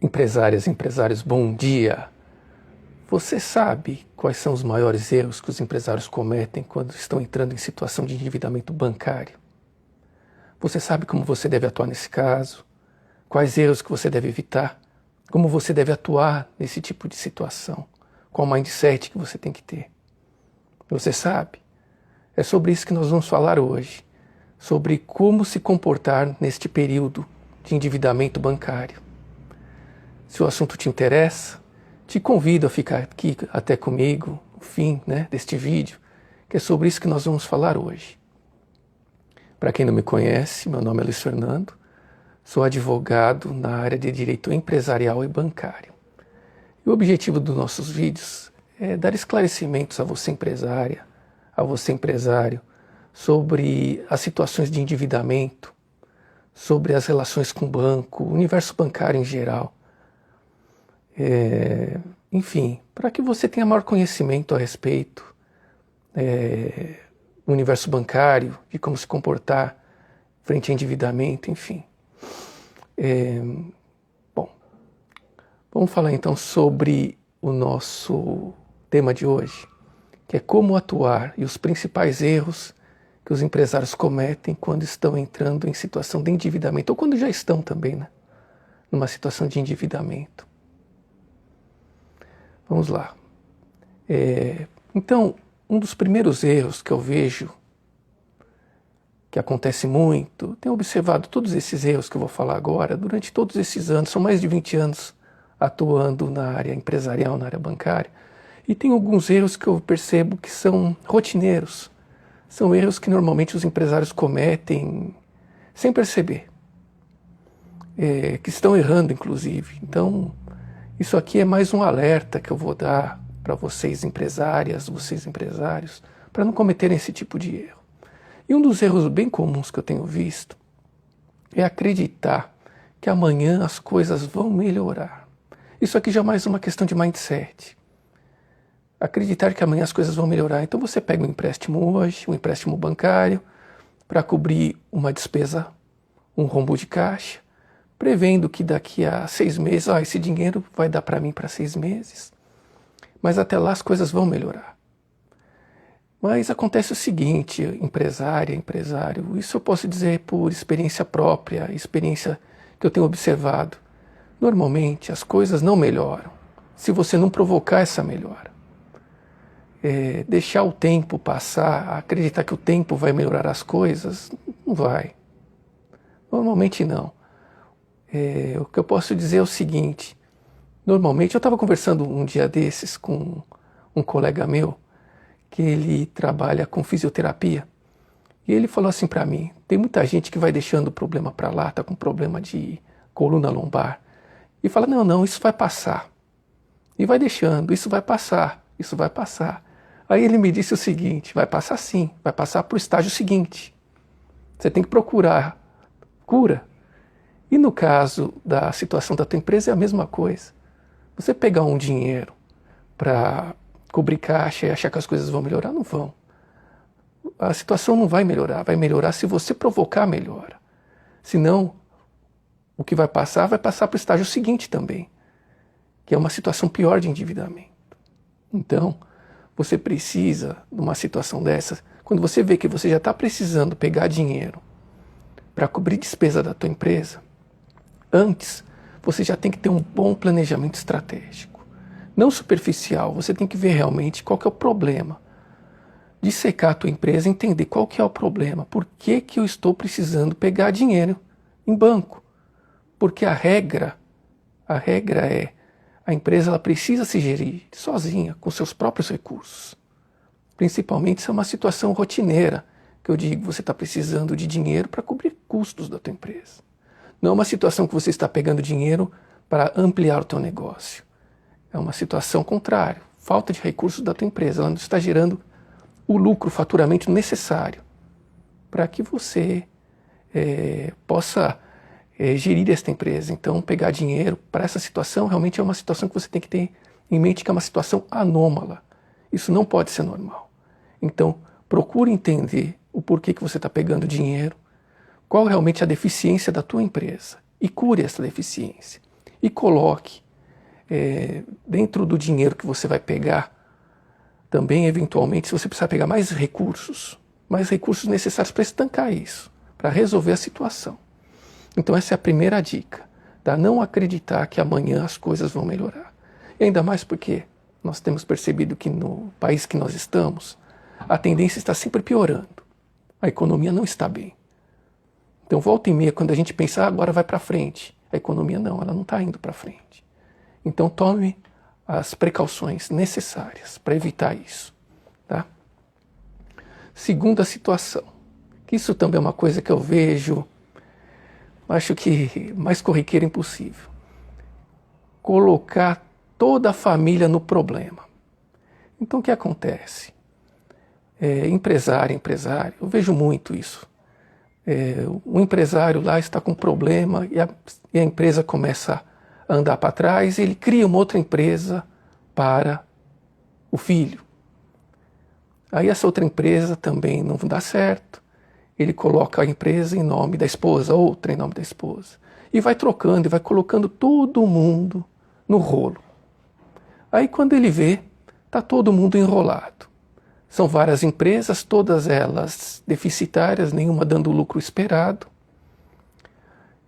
Empresárias e empresários, bom dia! Você sabe quais são os maiores erros que os empresários cometem quando estão entrando em situação de endividamento bancário? Você sabe como você deve atuar nesse caso? Quais erros que você deve evitar? Como você deve atuar nesse tipo de situação? Qual mindset que você tem que ter? Você sabe? É sobre isso que nós vamos falar hoje, sobre como se comportar neste período de endividamento bancário. Se o assunto te interessa, te convido a ficar aqui até comigo, no fim deste vídeo, que é sobre isso que nós vamos falar hoje. Para quem não me conhece, meu nome é Luiz Fernando, sou advogado na área de direito empresarial e bancário. E o objetivo dos nossos vídeos é dar esclarecimentos a você empresária, a você empresário, sobre as situações de endividamento, sobre as relações com o banco, o universo bancário em geral. Enfim, para que você tenha maior conhecimento a respeito do universo bancário, de como se comportar frente a endividamento, enfim. Bom, vamos falar então sobre o nosso tema de hoje, que é como atuar e os principais erros que os empresários cometem quando estão entrando em situação de endividamento, ou quando já estão também, numa situação de endividamento. Vamos lá. Então, um dos primeiros erros que eu vejo, que acontece muito, tenho observado todos esses erros que eu vou falar agora, durante todos esses anos, são mais de 20 anos atuando na área empresarial, na área bancária, e tem alguns erros que eu percebo que são rotineiros, são erros que normalmente os empresários cometem sem perceber, que estão errando inclusive. Então, isso aqui é mais um alerta que eu vou dar para vocês empresárias, vocês empresários, para não cometerem esse tipo de erro. E um dos erros bem comuns que eu tenho visto é acreditar que amanhã as coisas vão melhorar. Isso aqui já é mais uma questão de mindset. Acreditar que amanhã as coisas vão melhorar. Então você pega um empréstimo hoje, um empréstimo bancário, para cobrir uma despesa, um rombo de caixa, prevendo que daqui a 6 meses, esse dinheiro vai dar para mim para 6 meses, mas até lá as coisas vão melhorar. Mas acontece o seguinte, empresária, empresário, isso eu posso dizer por experiência própria, experiência que eu tenho observado. Normalmente as coisas não melhoram se você não provocar essa melhora. Deixar o tempo passar, acreditar que o tempo vai melhorar as coisas, não vai. Normalmente não. O que eu posso dizer é o seguinte, normalmente eu estava conversando um dia desses com um colega meu, que ele trabalha com fisioterapia, e ele falou assim para mim, tem muita gente que vai deixando o problema para lá, está com problema de coluna lombar, e fala, não, isso vai passar, e vai deixando, isso vai passar, isso vai passar. Aí ele me disse o seguinte, vai passar sim, vai passar para o estágio seguinte, você tem que procurar cura. E no caso da situação da tua empresa é a mesma coisa. Você pegar um dinheiro para cobrir caixa e achar que as coisas vão melhorar, não vão. A situação não vai melhorar se você provocar a melhora. Senão, o que vai passar para o estágio seguinte também, que é uma situação pior de endividamento. Então, você precisa, numa situação dessa, quando você vê que você já está precisando pegar dinheiro para cobrir despesa da tua empresa, antes, você já tem que ter um bom planejamento estratégico. Não superficial, você tem que ver realmente qual que é o problema. Dissecar a tua empresa, entender qual que é o problema. Por que eu estou precisando pegar dinheiro em banco? Porque a regra é, a empresa ela precisa se gerir sozinha, com seus próprios recursos. Principalmente se é uma situação rotineira, que eu digo, você está precisando de dinheiro para cobrir custos da tua empresa. Não é uma situação que você está pegando dinheiro para ampliar o teu negócio. É uma situação contrária, falta de recursos da tua empresa. Ela não está gerando o lucro, o faturamento necessário para que você possa gerir esta empresa. Então, pegar dinheiro para essa situação realmente é uma situação que você tem que ter em mente que é uma situação anômala. Isso não pode ser normal. Então, procure entender o porquê que você está pegando dinheiro, qual realmente é a deficiência da tua empresa e cure essa deficiência. e coloque dentro do dinheiro que você vai pegar, também eventualmente, se você precisar pegar mais recursos necessários para estancar isso, para resolver a situação. Então essa é a primeira dica, tá? Não acreditar que amanhã as coisas vão melhorar. E ainda mais porque nós temos percebido que no país que nós estamos, a tendência está sempre piorando. A economia não está bem. Então volta e meia, quando a gente pensa, agora vai para frente, a economia não, ela não está indo para frente. Então tome as precauções necessárias para evitar isso, tá? Segunda situação, que isso também é uma coisa que eu vejo, acho que mais corriqueira impossível. Colocar toda a família no problema. Então o que acontece? Empresário, eu vejo muito isso. O empresário lá está com problema e a empresa começa a andar para trás, ele cria uma outra empresa para o filho. Aí essa outra empresa também não dá certo, ele coloca a empresa em nome da esposa, outra em nome da esposa, e vai trocando, e vai colocando todo mundo no rolo. Aí quando ele vê, está todo mundo enrolado. São várias empresas, todas elas deficitárias, nenhuma dando o lucro esperado.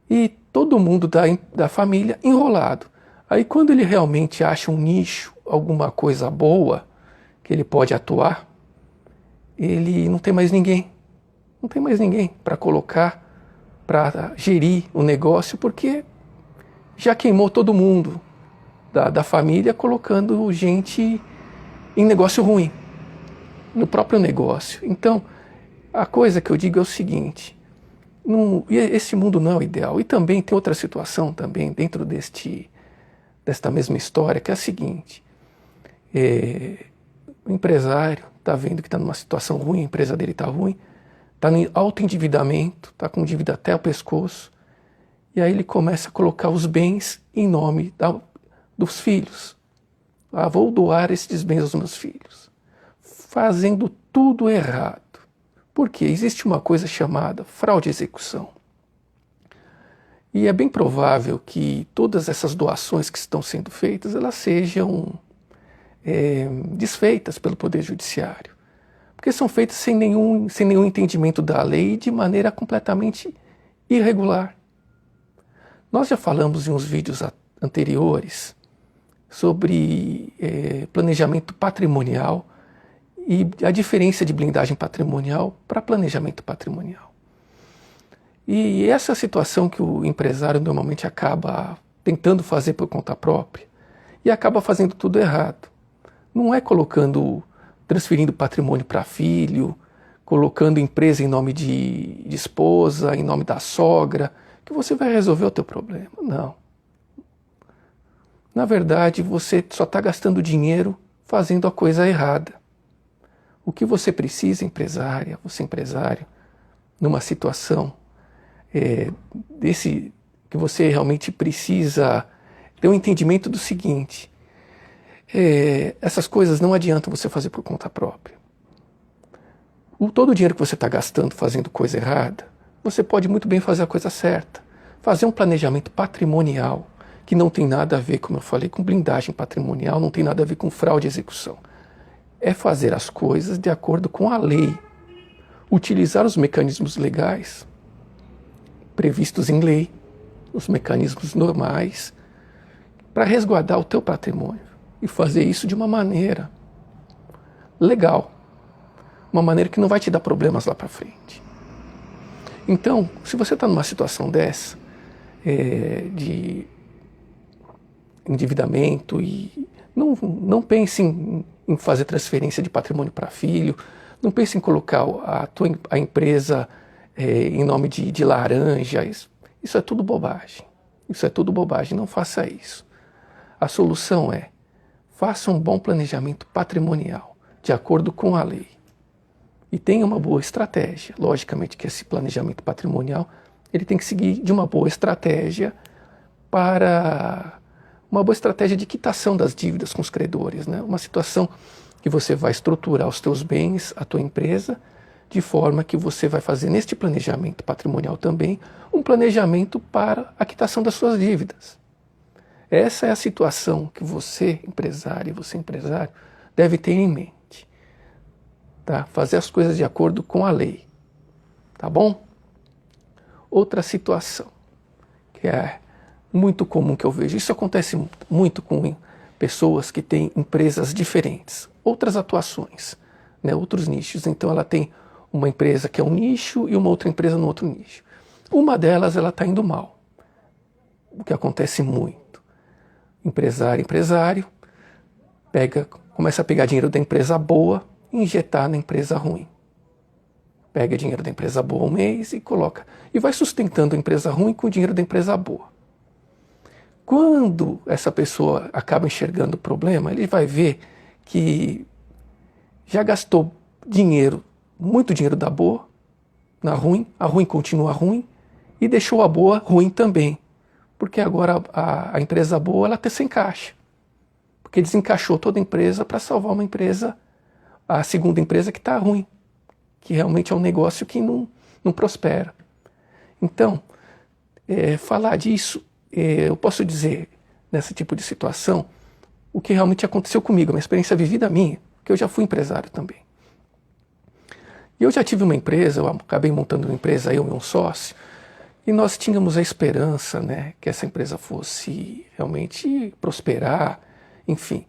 E todo mundo da família enrolado. Aí quando ele realmente acha um nicho, alguma coisa boa, que ele pode atuar, ele não tem mais ninguém. Não tem mais ninguém para colocar, para gerir o negócio, porque já queimou todo mundo da família, colocando gente em negócio ruim, no próprio negócio. Então, a coisa que eu digo é o seguinte, esse mundo não é o ideal. E também tem outra situação também dentro desta mesma história, que é a seguinte, o empresário está vendo que está numa situação ruim, a empresa dele está ruim, está em alto endividamento, está com dívida até o pescoço, e aí ele começa a colocar os bens em nome dos filhos. Vou doar esses bens aos meus filhos. Fazendo tudo errado. Porque existe uma coisa chamada fraude à execução. E é bem provável que todas essas doações que estão sendo feitas, elas sejam desfeitas pelo Poder Judiciário. Porque são feitas sem nenhum entendimento da lei e de maneira completamente irregular. Nós já falamos em uns vídeos anteriores sobre planejamento patrimonial e a diferença de blindagem patrimonial para planejamento patrimonial. E essa situação que o empresário normalmente acaba tentando fazer por conta própria e acaba fazendo tudo errado. Não é transferindo patrimônio para filho, colocando empresa em nome de esposa, em nome da sogra, que você vai resolver o teu problema. Não. Na verdade, você só está gastando dinheiro fazendo a coisa errada. O que você precisa, empresária, você empresário, numa situação que você realmente precisa ter um entendimento do seguinte, essas coisas não adiantam você fazer por conta própria. Todo o dinheiro que você está gastando fazendo coisa errada, você pode muito bem fazer a coisa certa. Fazer um planejamento patrimonial, que não tem nada a ver, como eu falei, com blindagem patrimonial, não tem nada a ver com fraude e execução. É fazer as coisas de acordo com a lei. Utilizar os mecanismos legais previstos em lei, os mecanismos normais, para resguardar o teu patrimônio. E fazer isso de uma maneira legal. Uma maneira que não vai te dar problemas lá para frente. Então, se você está numa situação dessa, de endividamento, e não pense em fazer transferência de patrimônio para filho, não pense em colocar a empresa em nome de laranja, isso é tudo bobagem. Isso é tudo bobagem, não faça isso. A solução faça um bom planejamento patrimonial, de acordo com a lei. E tenha uma boa estratégia. Logicamente que esse planejamento patrimonial, ele tem que seguir de uma boa estratégia para uma boa estratégia de quitação das dívidas com os credores, né? Uma situação que você vai estruturar os teus bens, a tua empresa, de forma que você vai fazer neste planejamento patrimonial também um planejamento para a quitação das suas dívidas. Essa é a situação que você, empresário, deve ter em mente. Tá? Fazer as coisas de acordo com a lei. Tá bom? Outra situação que é muito comum que eu vejo. Isso acontece muito com pessoas que têm empresas diferentes, outras atuações, né, outros nichos. Então ela tem uma empresa que é um nicho e uma outra empresa no outro nicho. Uma delas ela está indo mal, o que acontece muito. Empresário, começa a pegar dinheiro da empresa boa e injetar na empresa ruim. Pega dinheiro da empresa boa um mês e coloca. E vai sustentando a empresa ruim com o dinheiro da empresa boa. Quando essa pessoa acaba enxergando o problema, ele vai ver que já gastou dinheiro, muito dinheiro da boa, na ruim, a ruim continua ruim, e deixou a boa ruim também. Porque agora a empresa boa ela até se encaixa. Porque desencaixou toda a empresa para salvar uma empresa, a segunda empresa que está ruim, que realmente é um negócio que não prospera. Então, falar disso, eu posso dizer, nesse tipo de situação, o que realmente aconteceu comigo, uma experiência vivida minha, que eu já fui empresário também. E eu já tive uma empresa, eu acabei montando uma empresa, eu e um sócio, e nós tínhamos a esperança, né, que essa empresa fosse realmente prosperar, enfim.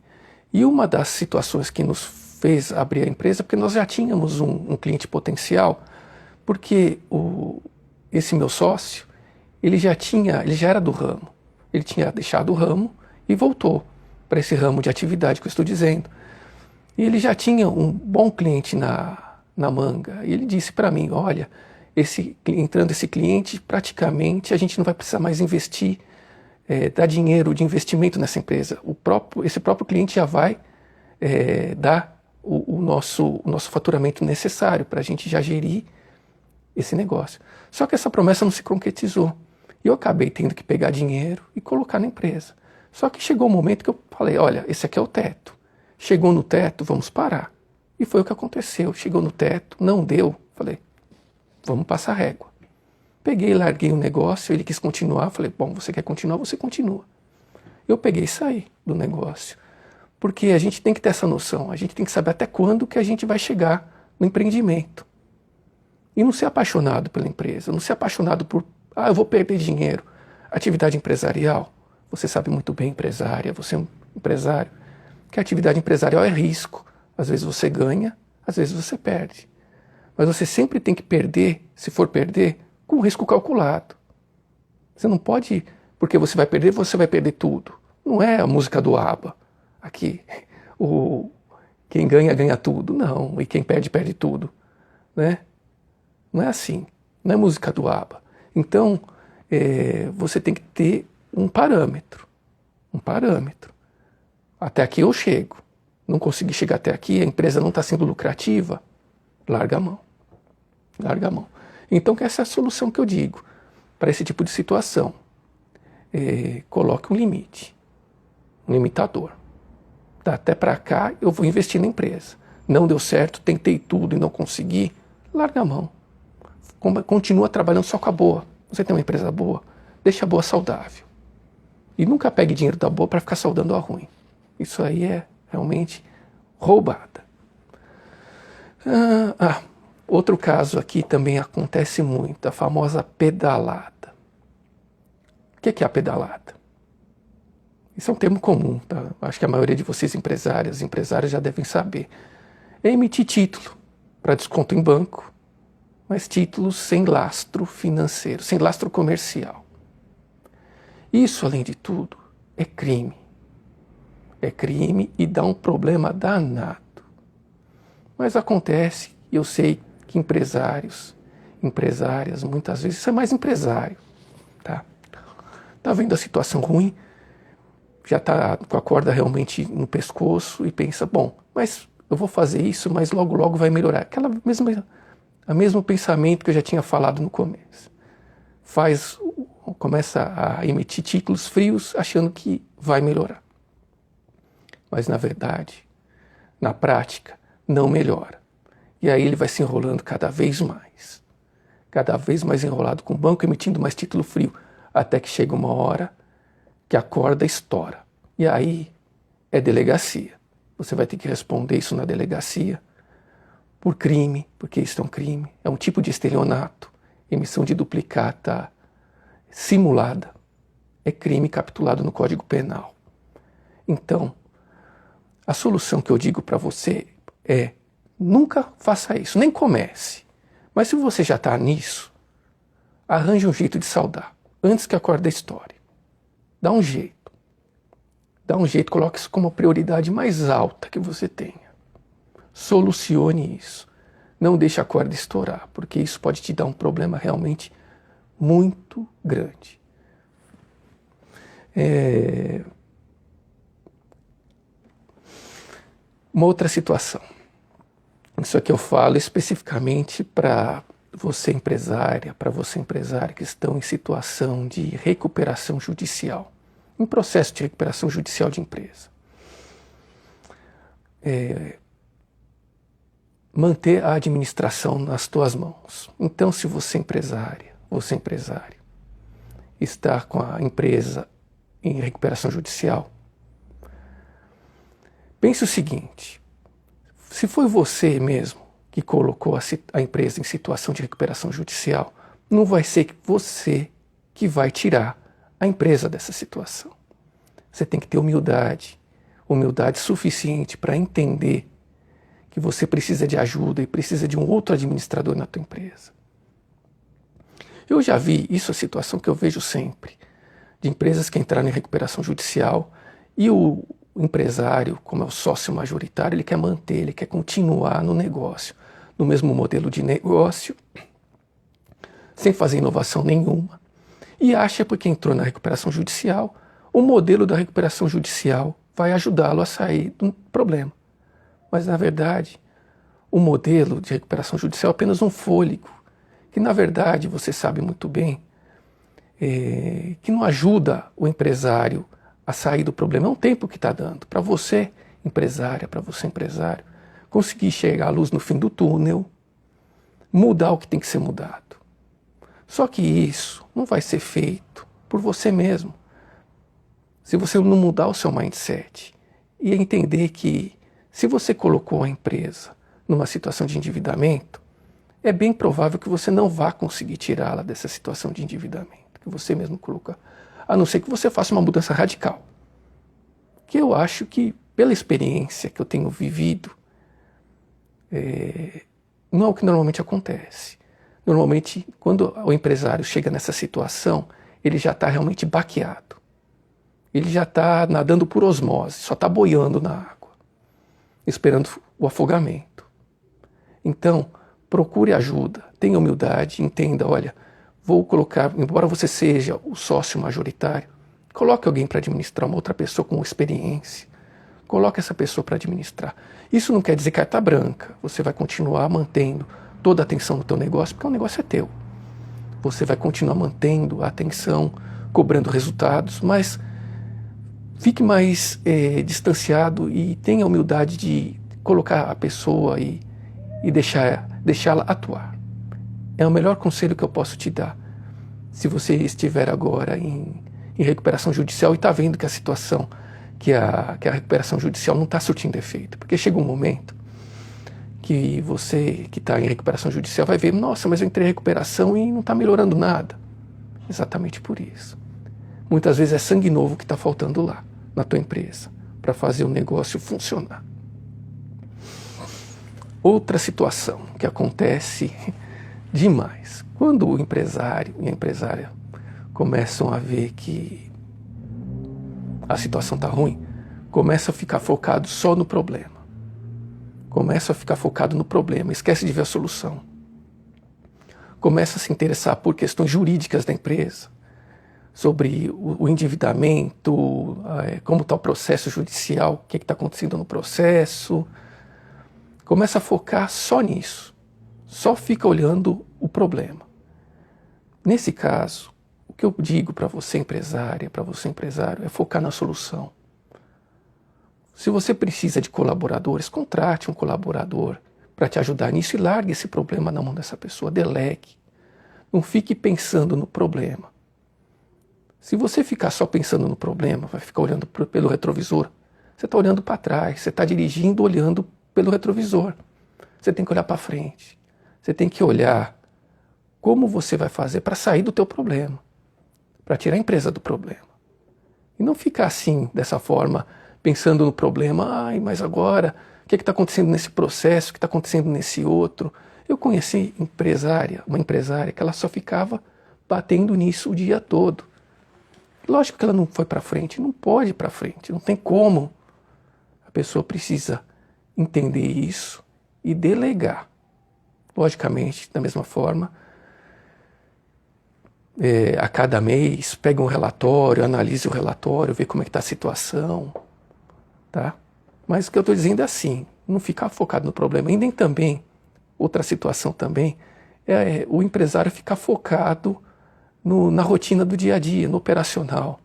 E uma das situações que nos fez abrir a empresa, porque nós já tínhamos um cliente potencial, porque esse meu sócio, ele já era do ramo, ele tinha deixado o ramo e voltou para esse ramo de atividade que eu estou dizendo. E ele já tinha um bom cliente na manga, e ele disse para mim, olha, entrando esse cliente, praticamente a gente não vai precisar mais investir, dar dinheiro de investimento nessa empresa. Esse próprio cliente já vai dar o nosso faturamento necessário para a gente já gerir esse negócio. Só que essa promessa não se concretizou. E eu acabei tendo que pegar dinheiro e colocar na empresa. Só que chegou um momento que eu falei, olha, esse aqui é o teto. Chegou no teto, vamos parar. E foi o que aconteceu. Chegou no teto, não deu. Falei, vamos passar régua. Peguei, larguei o negócio, ele quis continuar. Falei, bom, você quer continuar, você continua. Eu peguei e saí do negócio. Porque a gente tem que ter essa noção. A gente tem que saber até quando que a gente vai chegar no empreendimento. E não ser apaixonado pela empresa. Não ser apaixonado por, eu vou perder dinheiro. Atividade empresarial. Você sabe muito bem, empresária, você é um empresário, que a atividade empresarial é risco. Às vezes você ganha, às vezes você perde. Mas você sempre tem que perder, se for perder, com risco calculado. Você não pode, porque você vai perder tudo. Não é a música do ABBA. Aqui, quem ganha, ganha tudo. Não, e quem perde, perde tudo. Né? Não é assim. Não é música do ABBA. Então, você tem que ter um parâmetro. Um parâmetro. Até aqui eu chego. Não consegui chegar até aqui, a empresa não está sendo lucrativa, larga a mão. Larga a mão. Então, essa é a solução que eu digo para esse tipo de situação. Coloque um limite, um limitador. Até para cá eu vou investir na empresa. Não deu certo, tentei tudo e não consegui, larga a mão. Continua trabalhando só com a boa. Você tem uma empresa boa, deixa a boa saudável. E nunca pegue dinheiro da boa para ficar saudando a ruim. Isso aí é realmente roubada. Outro caso aqui também acontece muito, a famosa pedalada. O que é a pedalada? Isso é um termo comum, tá? Acho que a maioria de vocês empresários já devem saber. É emitir título para desconto em banco, mas títulos sem lastro financeiro, sem lastro comercial. Isso, além de tudo, é crime. É crime e dá um problema danado. Mas acontece, eu sei que empresárias, muitas vezes, isso é mais empresário, tá? Tá vendo a situação ruim, já tá com a corda realmente no pescoço e pensa, bom, mas eu vou fazer isso, mas logo, logo vai melhorar. O mesmo pensamento que eu já tinha falado no começo. Começa a emitir títulos frios achando que vai melhorar. Mas, na verdade, na prática, não melhora. E aí ele vai se enrolando cada vez mais enrolado com o banco, emitindo mais título frio, até que chega uma hora que a corda estoura. E aí é delegacia. Você vai ter que responder isso na delegacia por crime, porque isso é um crime, é um tipo de estelionato, emissão de duplicata simulada, é crime capitulado no Código Penal. Então, a solução que eu digo para você é: nunca faça isso, nem comece. Mas se você já está nisso, arranje um jeito de saldar, antes que a corda estoure. Dá um jeito. Dá um jeito, coloque isso como a prioridade mais alta que você tenha. Solucione isso. Não deixe a corda estourar, porque isso pode te dar um problema realmente muito grande. Uma outra situação. Isso aqui eu falo especificamente para você empresária, que estão em situação de recuperação judicial, em processo de recuperação judicial de empresa. Manter a administração nas tuas mãos. Então, se você empresário, está com a empresa em recuperação judicial, pense o seguinte: se foi você mesmo que colocou a empresa em situação de recuperação judicial, não vai ser você que vai tirar a empresa dessa situação. Você tem que ter humildade suficiente para entender que você precisa de ajuda e precisa de um outro administrador na tua empresa. Eu já vi isso, a situação que eu vejo sempre, de empresas que entraram em recuperação judicial e o empresário, como é o sócio majoritário, ele quer manter, ele quer continuar no negócio, no mesmo modelo de negócio, sem fazer inovação nenhuma, e acha, porque entrou na recuperação judicial, o modelo da recuperação judicial vai ajudá-lo a sair do problema. Mas, na verdade, o modelo de recuperação judicial é apenas um fôlego, que, na verdade, você sabe muito bem, que não ajuda o empresário a sair do problema. É um tempo que está dando para você, empresária, para você, empresário, conseguir chegar à luz no fim do túnel, mudar o que tem que ser mudado. Só que isso não vai ser feito por você mesmo, se você não mudar o seu mindset e entender que, se você colocou a empresa numa situação de endividamento, é bem provável que você não vá conseguir tirá-la dessa situação de endividamento que você mesmo colocou, a não ser que você faça uma mudança radical. Que eu acho que, pela experiência que eu tenho vivido, não é o que normalmente acontece. Normalmente, quando o empresário chega nessa situação, ele já está realmente baqueado. Ele já está nadando por osmose, só está boiando na água, esperando o afogamento. Então, procure ajuda, tenha humildade, entenda: olha, vou colocar, embora você seja o sócio majoritário, coloque alguém para administrar, uma outra pessoa com experiência. Coloque essa pessoa para administrar. Isso não quer dizer carta branca. Você vai continuar mantendo toda a atenção no teu negócio, porque o negócio é teu. Você vai continuar mantendo a atenção, cobrando resultados, mas fique mais distanciado e tenha a humildade de colocar a pessoa e deixá-la atuar. É o melhor conselho que eu posso te dar. Se você estiver agora em recuperação judicial e está vendo que a situação, que a recuperação judicial não está surtindo efeito. Porque chega um momento que você que está em recuperação judicial vai ver: nossa, mas eu entrei em recuperação e não está melhorando nada. Exatamente por isso. Muitas vezes é sangue novo que está faltando lá, na tua empresa, para fazer o negócio funcionar. Outra situação que acontece demais, quando o empresário e a empresária começam a ver que a situação está ruim, começa a ficar focado só no problema. Começa a ficar focado no problema, esquece de ver a solução. Começa a se interessar por questões jurídicas da empresa, sobre o endividamento, como está o processo judicial, o que está acontecendo no processo. Começa a focar só nisso, só fica olhando o problema. Nesse caso, o que eu digo para você, empresária, para você, empresário, é focar na solução. Se você precisa de colaboradores, contrate um colaborador para te ajudar nisso e largue esse problema na mão dessa pessoa, delegue. Não fique pensando no problema. Se você ficar só pensando no problema, vai ficar olhando pelo retrovisor, você está olhando para trás, você está dirigindo olhando pelo retrovisor. Você tem que olhar para frente. Você tem que olhar como você vai fazer para sair do teu problema, para tirar a empresa do problema. E não ficar assim, dessa forma, pensando no problema, ai, mas agora, o que está acontecendo nesse processo, o que está acontecendo nesse outro? Eu conheci uma empresária que ela só ficava batendo nisso o dia todo. Lógico que ela não foi para frente, não pode ir para frente, não tem como. A pessoa precisa entender isso e delegar. Logicamente, da mesma forma, a cada mês, pega um relatório, analise o relatório, vê como é que está a situação, tá? Mas o que eu estou dizendo é assim, não ficar focado no problema. E nem também, outra situação também, é o empresário ficar focado na rotina do dia a dia, no operacional.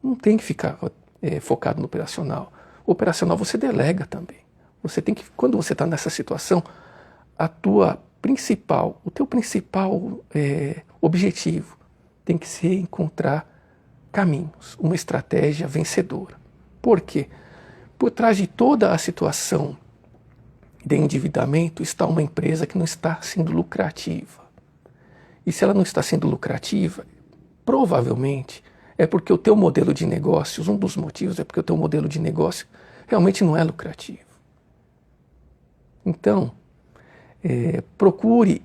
Não tem que ficar focado no operacional. O operacional você delega também. Você tem que, quando você está nessa situação, o teu principal objetivo tem que ser encontrar caminhos, uma estratégia vencedora. Por quê? Por trás de toda a situação de endividamento está uma empresa que não está sendo lucrativa. E se ela não está sendo lucrativa, provavelmente é porque o teu modelo de negócios, um dos motivos é porque o teu modelo de negócio realmente não é lucrativo. Então, procure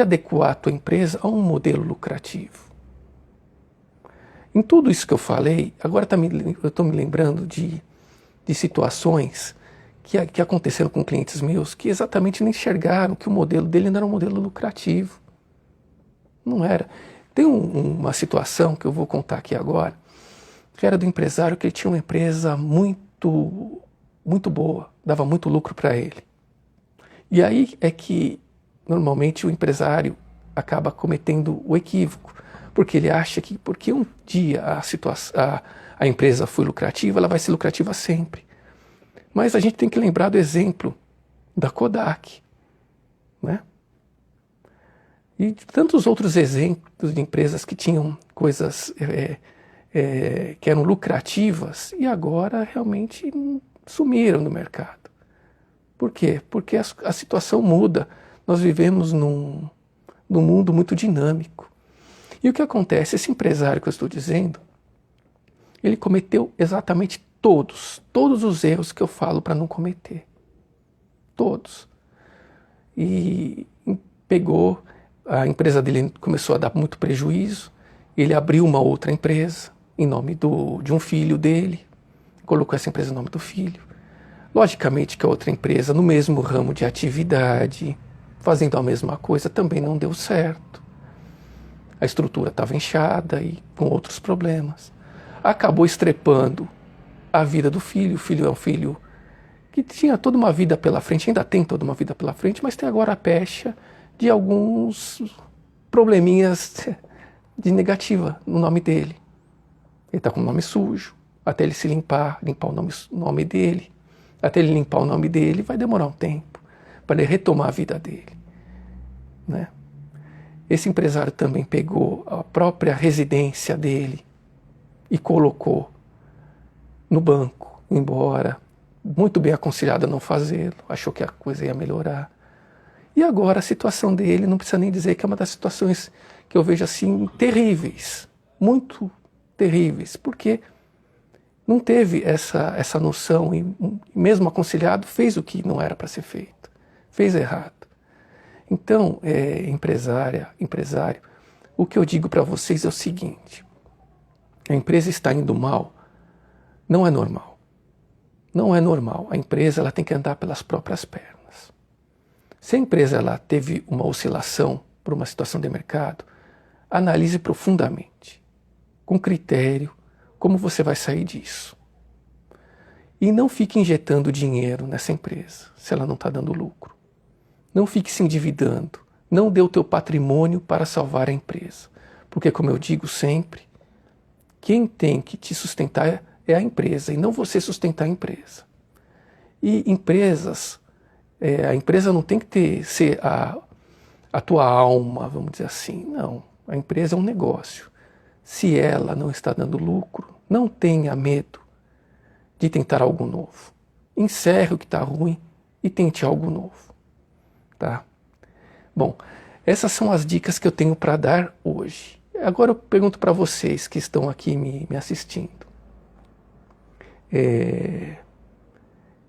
adequar a tua empresa a um modelo lucrativo. Em tudo isso que eu falei, agora eu estou me lembrando de situações que aconteceram com clientes meus que exatamente não enxergaram que o modelo dele não era um modelo lucrativo. Não era. Tem uma situação que eu vou contar aqui agora, que era do empresário que ele tinha uma empresa muito, muito boa, dava muito lucro para ele. E aí é que, normalmente, o empresário acaba cometendo o equívoco, porque ele acha que porque um dia a empresa foi lucrativa, ela vai ser lucrativa sempre. Mas a gente tem que lembrar do exemplo da Kodak, né? E de tantos outros exemplos de empresas que tinham coisas que eram lucrativas e agora realmente sumiram do mercado. Por quê? Porque a situação muda. Nós vivemos num mundo muito dinâmico. E o que acontece? Esse empresário que eu estou dizendo, ele cometeu exatamente todos os erros que eu falo para não cometer. Todos. E a empresa dele começou a dar muito prejuízo, ele abriu uma outra empresa em nome de um filho dele, colocou essa empresa em nome do filho. Logicamente que a outra empresa, no mesmo ramo de atividade, fazendo a mesma coisa, também não deu certo. A estrutura estava inchada e com outros problemas. Acabou estrepando a vida do filho. O filho é um filho que tinha toda uma vida pela frente, ainda tem toda uma vida pela frente, mas tem agora a pecha de alguns probleminhas de negativa no nome dele. Ele está com o nome sujo, até ele se limpar o nome dele. Até ele limpar o nome dele, vai demorar um tempo para ele retomar a vida dele, né? Esse empresário também pegou a própria residência dele e colocou no banco, embora muito bem aconselhado a não fazê-lo, achou que a coisa ia melhorar. E agora a situação dele, não precisa nem dizer que é uma das situações que eu vejo assim terríveis, muito terríveis, porque não teve essa noção e mesmo aconselhado fez o que não era para ser feito, fez errado. Então, empresário, o que eu digo para vocês é o seguinte: a empresa está indo mal, não é normal. Não é normal. A empresa ela tem que andar pelas próprias pernas. Se a empresa ela teve uma oscilação por uma situação de mercado, analise profundamente, com critério, como você vai sair disso. E não fique injetando dinheiro nessa empresa, se ela não está dando lucro. Não fique se endividando. Não dê o teu patrimônio para salvar a empresa. Porque, como eu digo sempre, quem tem que te sustentar é a empresa e não você sustentar a empresa. E a empresa não tem que ser a tua alma, vamos dizer assim. Não, a empresa é um negócio. Se ela não está dando lucro, não tenha medo de tentar algo novo. Encerre o que está ruim e tente algo novo. Tá? Bom, essas são as dicas que eu tenho para dar hoje. Agora eu pergunto para vocês que estão aqui me assistindo.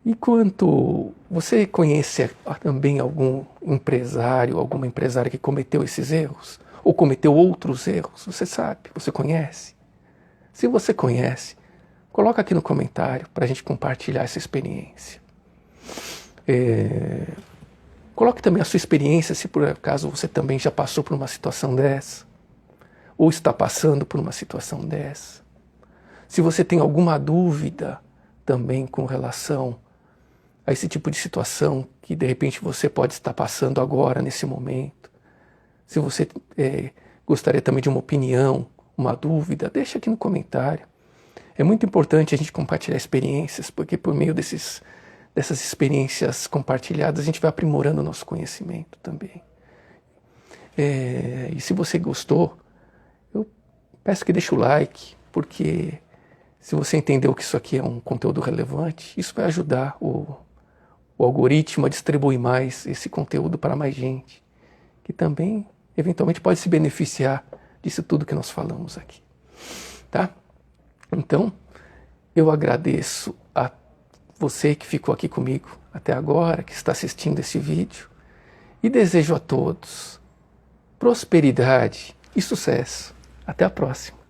E quanto você conhece também algum empresário, alguma empresária que cometeu esses erros? Ou cometeu outros erros? Você sabe, você conhece? Se você conhece, coloca aqui no comentário para a gente compartilhar essa experiência. Coloque também a sua experiência, se por acaso você também já passou por uma situação dessa, ou está passando por uma situação dessa. Se você tem alguma dúvida também com relação a esse tipo de situação que de repente você pode estar passando agora, nesse momento. Se você gostaria também de uma opinião, uma dúvida, deixa aqui no comentário. É muito importante a gente compartilhar experiências, porque por meio dessas experiências compartilhadas a gente vai aprimorando o nosso conhecimento também. E se você gostou, eu peço que deixe o like, porque se você entendeu que isso aqui é um conteúdo relevante, isso vai ajudar o algoritmo a distribuir mais esse conteúdo para mais gente, que também, eventualmente, pode se beneficiar disso tudo que nós falamos aqui. Tá? Então, eu agradeço a você que ficou aqui comigo até agora, que está assistindo esse vídeo, e desejo a todos prosperidade e sucesso. Até a próxima.